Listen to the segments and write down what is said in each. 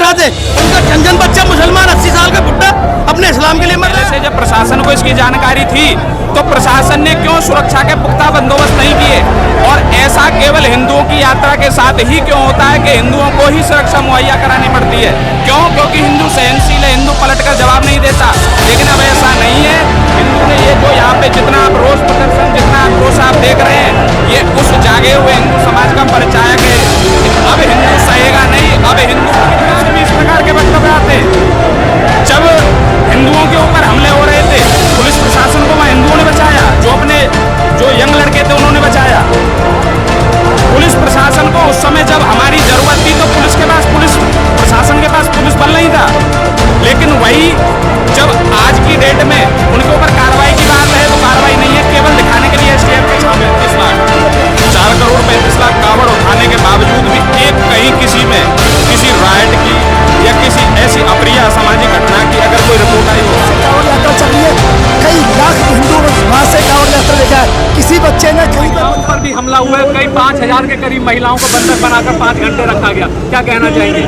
उठा दे। उनका जन बच्चा मुसलमान 80 साल का बुढ़ा अपने इस्लाम के लिए मर रहा है। जब प्रशासन को इसकी जानकारी थी तो प्रशासन ने क्यों सुरक्षा के पुख्ता बंदोबस्त नहीं किए? और ऐसा केवल हिंदुओं की यात्रा के साथ ही क्यों होता है कि हिंदुओं को ही सुरक्षा मुहैया करानी पड़ती है? क्यों? क्योंकि हिंदू सहनशील है, हिंदू पलटकर जवाब नहीं देता। लेकिन अब ऐसा नहीं है। हिंदू ने ये जो यहाँ पे जितना आप रोष प्रदर्शन, जितना आक्रोश आप देख रहे हैं, ये उस जागे हुए हिंदू समाज का परिचायक है। अब हिंदू सहेगा नहीं। अब हिंदू भी इस प्रकार के वक्तव्य आते हैं। जब हिंदुओं के ऊपर हमले हो रहे थे, पुलिस प्रशासन को वहाँ हिंदुओं ने बचाया, जो यंग लड़के थे उन्होंने बचाया। पुलिस प्रशासन को उस समय जब हमारी जरूरत थी तो पुलिस प्रशासन के पास पुलिस बल नहीं था। लेकिन वही जब आज की डेट में उनके ऊपर कार्रवाई की बात है तो कार्रवाई नहीं है। केवल दिखाने के लिए एसटीएफ के 35 लाख 4 करोड़ 35 लाख कावड़ उठाने के बावजूद भी एक कहीं किसी में किसी राइट की या किसी ऐसी अप्रिय असामाजिक घटना की अगर कोई रिपोर्ट आई हो। कांवड़ यात्रा चल रही है, कई लाख हिंदू वहां से कांवड़ यात्रा लेकर आए। किसी बच्चे ने महिलाओं पर भी हमला हुआ है। कई 5000 के करीब महिलाओं को बंधक बनाकर 5 घंटे रखा गया। क्या कहना चाहेंगे?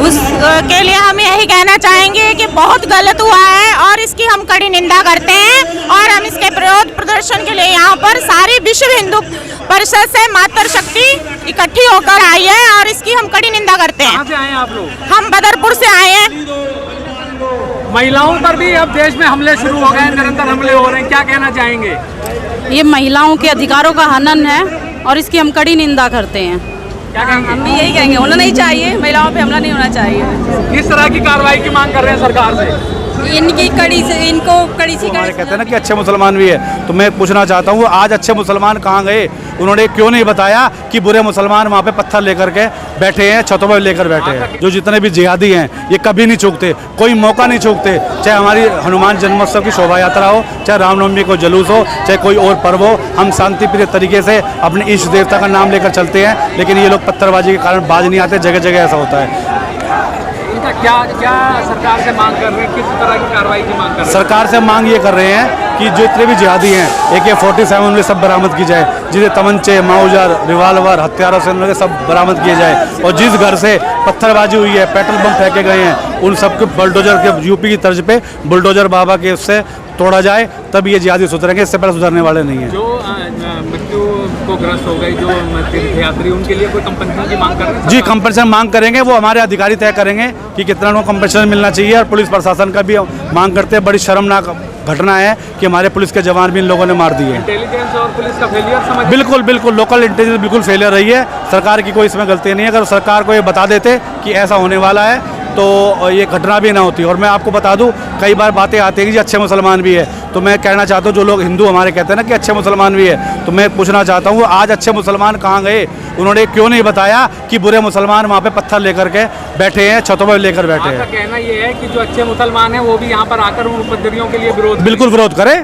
उसके लिए हम यही कहना चाहेंगे कि बहुत गलत हुआ है और इसकी हम कड़ी निंदा करते हैं। और हम इसके विरोध प्रदर्शन के लिए यहाँ पर सारी विश्व हिंदू परिषद से मातृशक्ति इकट्ठी होकर आई है और इसकी हम कड़ी निंदा करते हैं। कहाँ से आए हैं आप लोग? हम बदरपुर से आए हैं। महिलाओं पर भी अब देश में हमले शुरू हो गए हैं, निरंतर हमले हो रहे हैं। क्या कहना चाहेंगे? ये महिलाओं के अधिकारों का हनन है और इसकी हम कड़ी निंदा करते हैं। क्या कहेंगे? हम भी यही कहेंगे, होना नहीं चाहिए, महिलाओं पे हमला नहीं होना चाहिए। किस तरह की कार्रवाई की मांग कर रहे हैं सरकार से? इनकी कड़ी से, इनको कड़ी से हमारे कहते हैं ना कि अच्छे मुसलमान भी है, तो मैं पूछना चाहता हूँ आज अच्छे मुसलमान कहाँ गए? उन्होंने क्यों नहीं बताया कि बुरे मुसलमान वहाँ पे पत्थर लेकर के बैठे हैं, छतों पर लेकर बैठे हैं। जो जितने भी जिहादी हैं ये कभी नहीं चूकते, कोई मौका नहीं चूकते। चाहे हमारी हनुमान जन्मोत्सव की शोभा यात्रा हो, चाहे रामनवमी को जुलूस हो, चाहे कोई और पर्व हो, हम शांतिप्रिय तरीके से अपने इष्ट देवता का नाम लेकर चलते हैं। लेकिन ये लोग पत्थरबाजी के कारण बाज नहीं आते। जगह जगह ऐसा होता है। क्या सरकार से मांग कर रहे हैं? किस तरह की कार्रवाई की मांग कर रहे हैं? सरकार से मांग ये कर रहे हैं कि जो इतने भी जिहादी हैं AK-47 में सब बरामद की जाए। जिसे तमंचे, माउजर, रिवाल्वर, हथियारों से सब बरामद किए जाए। और जिस घर से पत्थरबाजी हुई है, पेट्रोल बम फेंके गए हैं, उन सबको बुलडोजर के यूपी की तर्ज पे बुलडोजर बाबा के उससे तोड़ा जाए, तब ये जिहादी सुधरेंगे। इससे पहले सुधरने वाले नहीं हैं। जो मृत्यु को ग्रस्त हो गई जो तीर्थयात्री, उनके लिए कोई कंपनसेशन की मांग कर रहे हैं? जी, कंपनसेशन मांग करेंगे। वो हमारे अधिकारी तय करेंगे कि कितना उनको कंपनसेशन मिलना चाहिए। और पुलिस प्रशासन का भी मांग करते हैं। बड़ी शर्मनाक घटना है कि हमारे पुलिस के जवान भी इन लोगों ने मार दिए। इंटेलिजेंस और पुलिस का फेलियर समझ? बिल्कुल लोकल इंटेलिजेंस बिल्कुल फेलियर रही है। सरकार की कोई इसमें गलती नहीं है। अगर सरकार को ये बता देते कि ऐसा होने वाला है तो ये घटना भी ना होती। और मैं आपको बता दूं, कई बार बातें आती हैं कि अच्छे मुसलमान भी है, तो मैं कहना चाहता हूँ जो लोग हिंदू हमारे कहते हैं ना कि अच्छे मुसलमान भी है, तो मैं पूछना चाहता हूँ आज अच्छे मुसलमान कहाँ गए? उन्होंने क्यों नहीं बताया कि बुरे मुसलमान वहाँ पे पत्थर लेकर के बैठे हैं, छतों पर लेकर बैठे हैं। आपका कहना ये है कि जो अच्छे मुसलमान हैं वो भी यहाँ पर आकर उन उपद्रवियों के लिए बिल्कुल विरोध करे,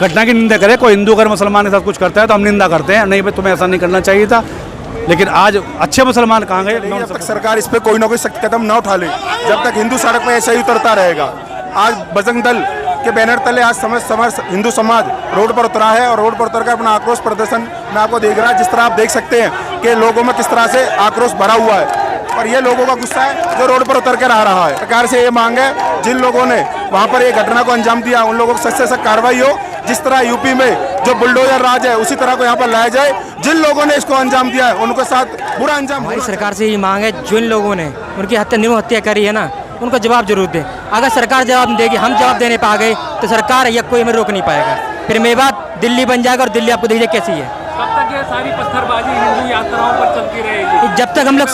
घटना की निंदा करे। कोई हिंदू अगर मुसलमान के साथ कुछ करता है तो हम निंदा करते हैं, नहीं भाई तुम्हें ऐसा नहीं करना चाहिए था। लेकिन आज अच्छे मुसलमान कहाँ गए? जब तक सरकार इस पे कोई ना कोई सख्त कदम न उठा ले, जब तक हिंदू सड़क पे ऐसे ही उतरता रहेगा। आज बजरंग दल के बैनर तले आज हिंदू समाज रोड पर उतरा है और रोड पर उतरकर अपना आक्रोश प्रदर्शन में आपको देख रहा है। जिस तरह आप देख सकते हैं कि लोगों में किस तरह से आक्रोश भरा हुआ है और ये लोगों का गुस्सा है जो रोड पर उतर कर आ रहा है। सरकार से ये मांग है जिन लोगों ने वहाँ पर ये घटना को अंजाम दिया उन लोगों को सख्त से सख्त कार्रवाई हो। जिस तरह यूपी में जो बुलडोजर राज है उसी तरह को यहाँ पर लाया जाए। जिन लोगों ने इसको अंजाम दिया है उनके साथ बुरा अंजाम। हमारी सरकार से ये मांग है जिन लोगों ने उनकी निर्मम हत्या करी है ना, उनको जवाब जरूर दे। अगर सरकार जवाब नहीं देगी, हम जवाब देने पा गए तो सरकार या कोई हमें रोक नहीं पाएगा। फिर मेवात दिल्ली बन जाएगा और दिल्ली आपको देखिए कैसी है। कब तक ये सारी पत्थरबाजी हिंदू यात्राओं पर चलती रहेगी? जब तक हम लोग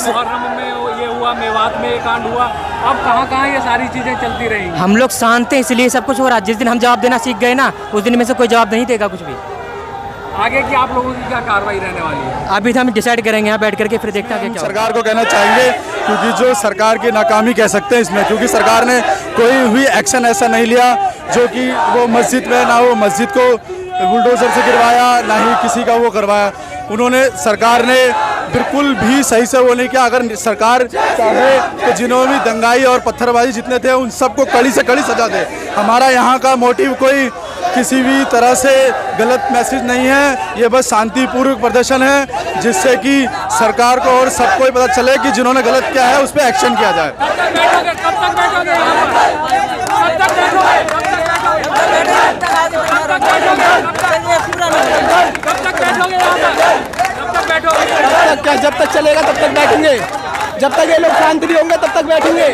मेवात में ये कांड हुआ, अब कहाँ ये सारी चीजें चलती रहेंगी? हम लोग शांत हैं इसलिए सब कुछ हो रहा है। जिस दिन हम जवाब देना सीख गए ना, उस दिन में से कोई जवाब नहीं देगा कुछ भी। आगे की आप लोगों की क्या कार्रवाई रहने वाली है? अभी तो हम डिसाइड करेंगे यहाँ बैठ करके, फिर देखते हैं क्या। सरकार को कहना चाहेंगे क्योंकि जो सरकार की नाकामी कह सकते हैं इसमें, क्योंकि सरकार ने कोई भी एक्शन ऐसा नहीं लिया जो कि वो मस्जिद में ना वो मस्जिद को बुलडोजर से गिरवाया ना ही किसी का वो करवाया। सरकार ने बिल्कुल भी सही से वो नहीं किया। अगर सरकार चाहे तो जिन्होंने भी दंगाई और पत्थरबाजी जितने थे उन सबको कड़ी से कड़ी सजा दे। हमारा यहाँ का मोटिव कोई किसी भी तरह से गलत मैसेज नहीं है, ये बस शांतिपूर्वक प्रदर्शन है जिससे कि सरकार को और सबको ही पता चले कि जिन्होंने गलत किया है उस पर एक्शन किया जाए। क्या जब तक चलेगा तब तक बैठेंगे, जब तक ये लोग शांत नहीं होंगे तब तक बैठेंगे।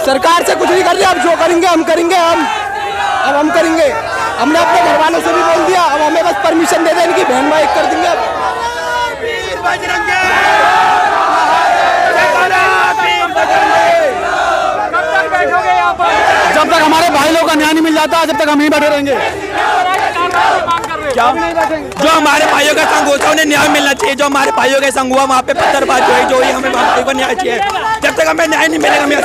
सरकार से कुछ नहीं कर रहे, अब जो करेंगे हम करेंगे, अब हम करेंगे। हमने अपने घर वालों से भी बोल दिया, अब हमें बस परमिशन दे दें, इनकी बहन भाई कर देंगे। जब तक हमारे भाई लोगों का न्याय नहीं मिल जाता जब तक हम यहीं बैठे रहेंगे। क्या जो हमारे भाइयों का संग होता है उन्हें न्याय मिलना चाहिए। जो हमारे भाइयों का संग हुआ वहाँ पे पत्थरबाजी हुई, जो हमें भाइयों को न्याय चाहिए। जब तक हमें न्याय नहीं मिलेगा हमें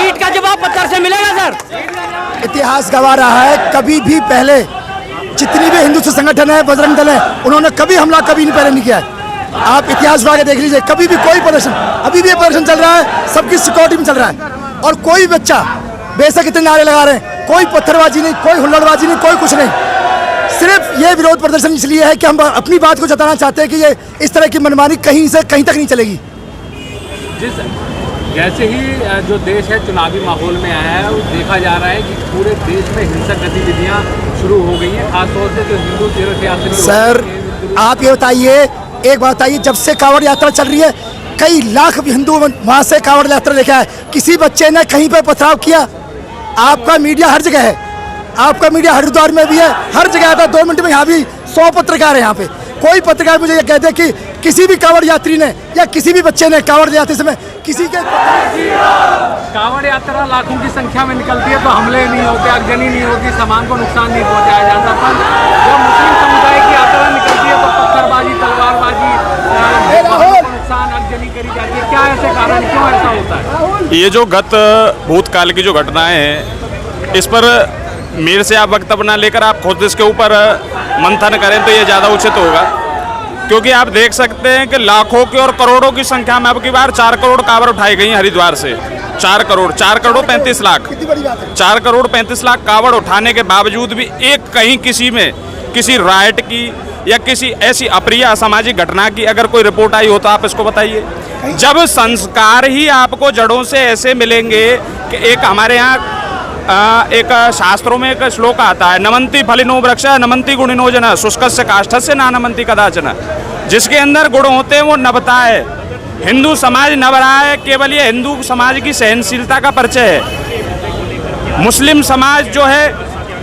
ईंट का जवाब पत्थर से मिलेगा। सर इतिहास गवा रहा है, कभी भी पहले जितनी भी हिंदुत्व संगठन है, बजरंग दल है, उन्होंने कभी हमला कभी नहीं पहले नहीं किया है। आप इतिहास उठा के देख लीजिए, कभी भी कोई प्रदर्शन, अभी भी ये प्रदर्शन चल रहा है, सबकी सिक्योरिटी में चल रहा है। और कोई बच्चा बेशक इतने नारे लगा रहे हैं, कोई पत्थरबाजी नहीं, कोई हुल्लड़बाजी नहीं, कोई कुछ नहीं। सिर्फ ये विरोध प्रदर्शन इसलिए है कि हम अपनी बात को जताना चाहते हैं कि ये इस तरह की मनमानी कहीं से कहीं तक नहीं चलेगी। जैसे ही जो देश है चुनावी माहौल में आया है, वो देखा जा रहा है कि पूरे देश में हिंसक गतिविधियां शुरू हो गई हैं, खासतौर से जो हिंदू तीर्थ यात्री। सर आप ये बताइए, एक बात बताइए, जब से कांवड़ यात्रा चल रही है कई लाख हिंदू वहाँ से कांवड़ यात्रा लेके आए, किसी बच्चे ने कहीं पर पथराव किया? आपका मीडिया हर जगह है, आपका मीडिया हरिद्वार में भी है, हर जगह आता है। 2 मिनट में यहाँ भी 100 पत्रकार है यहाँ पे। कोई पत्रकार मुझे ये कहते कि किसी भी कांवड़ यात्री ने या किसी भी बच्चे ने कांवड़ यात्री समय किसी के कांवड़ यात्रा लाखों की संख्या में निकलती है तो हमले नहीं होते, आगजनी नहीं होती, सामान को नुकसान नहीं पहुंचाया जाता। पर जब मुस्लिम समुदाय की यात्रा निकलती है तो पत्थरबाजी, तलवारबाजी, नुकसान, आगजनी करी जाती है। क्या ऐसे कारण, क्यों ऐसा होता है? ये जो गत भूतकाल की जो घटनाएं हैं, इस पर मेरे से आप वक्तव्य ना लेकर आप खुद इसके ऊपर मंथन करें तो ये ज़्यादा उचित होगा। क्योंकि आप देख सकते हैं कि लाखों की और करोड़ों की संख्या में अब की बार 4 करोड़ कांवड़ उठाई गई हरिद्वार से। 4 करोड़ 35 लाख 4 करोड़ 35 लाख कांवड़ उठाने के बावजूद भी एक कहीं किसी में किसी राइट की या किसी ऐसी अप्रिय असामाजिक घटना की अगर कोई रिपोर्ट आई हो तो आप इसको बताइए। जब संस्कार ही आपको जड़ों से ऐसे मिलेंगे कि एक हमारे यहाँ एक शास्त्रों में एक श्लोक आता है, नमंती फलिनो वृक्ष नमंती गुणिनो जन शुष्कस्य काष्ठस्य ना नमंती कदाचन, जिसके अंदर गुण होते हैं वो नभता है। हिंदू समाज नभ रहा है, केवल ये हिंदू समाज की सहनशीलता का परिचय है। मुस्लिम समाज जो है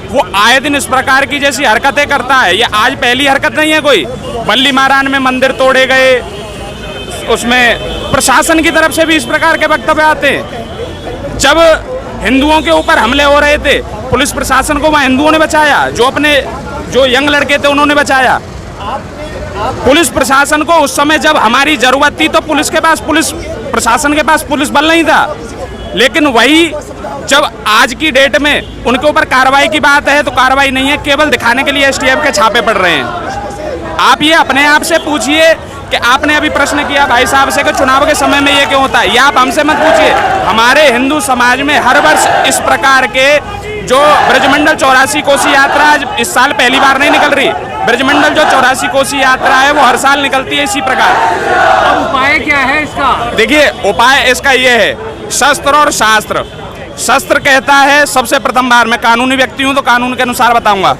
वो आए दिन इस प्रकार की जैसी हरकतें करता है। ये आज पहली हरकत नहीं है कोई। बल्ली मारान में मंदिर तोड़े गए, उसमें प्रशासन की तरफ से भी इस प्रकार के वक्तव्य आते हैं। जब हिंदुओं के ऊपर हमले हो रहे थे, पुलिस प्रशासन को वहाँ हिंदुओं ने बचाया, जो यंग लड़के थे उन्होंने बचाया। पुलिस प्रशासन को उस समय जब हमारी जरूरत थी तो पुलिस प्रशासन के पास पुलिस बल नहीं था। लेकिन वही जब आज की डेट में उनके ऊपर कार्रवाई की बात है तो कार्रवाई नहीं है, केवल दिखाने के लिए एसटीएफ के छापे पड़ रहे हैं। आप ये अपने आप से पूछिए कि आपने अभी प्रश्न किया भाई साहब से कि चुनाव के समय में ये क्यों होता है, ये आप हमसे मत पूछिए। हमारे हिंदू समाज में हर वर्ष इस प्रकार के जो ब्रजमंडल 84 कोसी यात्रा इस साल पहली बार नहीं निकल रही। ब्रजमंडल जो 84 कोसी यात्रा है वो हर साल निकलती है इसी प्रकार। अब उपाय क्या है इसका? देखिए उपाय इसका ये है, शस्त्र और शास्त्र। शस्त्र कहता है, सबसे प्रथम बार मैं कानूनी व्यक्ति हूं तो कानून के अनुसार बताऊंगा।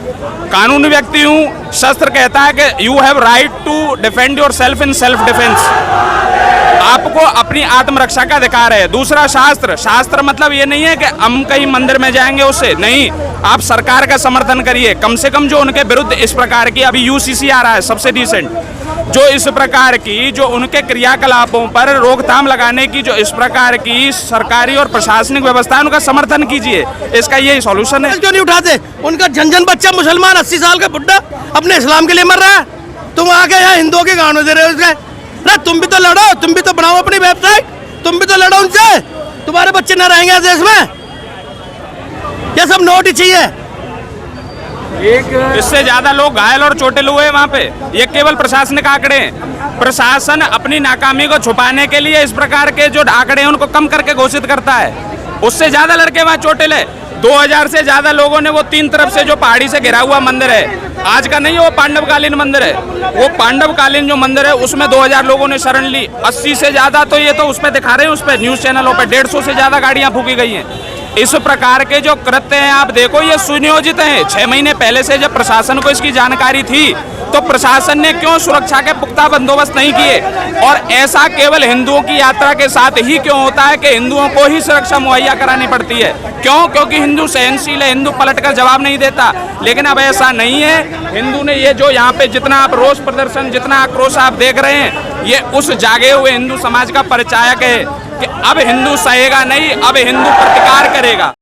कानूनी व्यक्ति हूं, शस्त्र कहता है कि you have right to defend yourself in self defence, आपको अपनी आत्मरक्षा का अधिकार है। दूसरा शास्त्र, शास्त्र मतलब ये नहीं है कि हम कहीं मंदिर में जाएंगे उससे नहीं, आप सरकार का समर्थन करिए। कम से कम जो उनके विरुद्ध इस प्रकार की अभी यूसीसी आ रहा है सबसे डिसेंट, जो इस प्रकार की जो उनके क्रियाकलापों पर रोकथाम लगाने की जो इस प्रकार की सरकारी और प्रशासनिक व्यवस्था है उनका समर्थन कीजिए। इसका यही सॉल्यूशन है। क्यों नहीं उठाते? उनका झंझन बच्चा मुसलमान 80 साल का बुड्ढा अपने इस्लाम के लिए मर रहा है, तुम आके यहाँ हिंदुओं के गानों दे रहे हो उसके। तुम भी तो लड़ो, तुम भी तो बनाओ अपनी वेबसाइट, तुम भी तो लड़ो उनसे, तुम्हारे बच्चे न रहेंगे देश में। ये सब नोट ही चाहिए। इससे ज्यादा लोग घायल और चोटिल हुए वहाँ पे। ये केवल प्रशासनिक आंकड़े हैं। प्रशासन अपनी नाकामी को छुपाने के लिए इस प्रकार के जो आंकड़े हैं उनको कम करके घोषित करता है, उससे ज्यादा लड़के वहाँ चोटिल है। 2000 से ज्यादा लोगों ने वो 3 तरफ से जो पहाड़ी से घिरा हुआ मंदिर है, आज का नहीं है, वो पांडवकालीन मंदिर है, वो पांडवकालीन जो मंदिर है उसमें 2000 लोगों ने शरण ली। 80 से ज्यादा तो ये तो उस पर दिखा रहे हैं, उस पर न्यूज चैनलों पर 150 से ज्यादा गाड़ियां फूकी गई हैं। इस प्रकार के जो कृत्य हैं आप देखो, ये सुनियोजित हैं। 6 महीने पहले से जब प्रशासन को इसकी जानकारी थी तो प्रशासन ने क्यों सुरक्षा के पुख्ता बंदोबस्त नहीं किए? और ऐसा केवल हिंदुओं की यात्रा के साथ ही क्यों होता है कि हिंदुओं को ही सुरक्षा मुहैया करानी पड़ती है? क्यों? क्योंकि हिंदू सहनशील है, हिंदू पलटकर जवाब नहीं देता। लेकिन अब ऐसा नहीं है। हिंदू ने ये जो यहाँ पे जितना आप रोष प्रदर्शन, जितना आक्रोश आप देख रहे हैं, ये उस जागे हुए हिंदू समाज का परिचायक है कि अब हिंदू सहेगा नहीं, अब हिंदू प्रतिकार करेगा।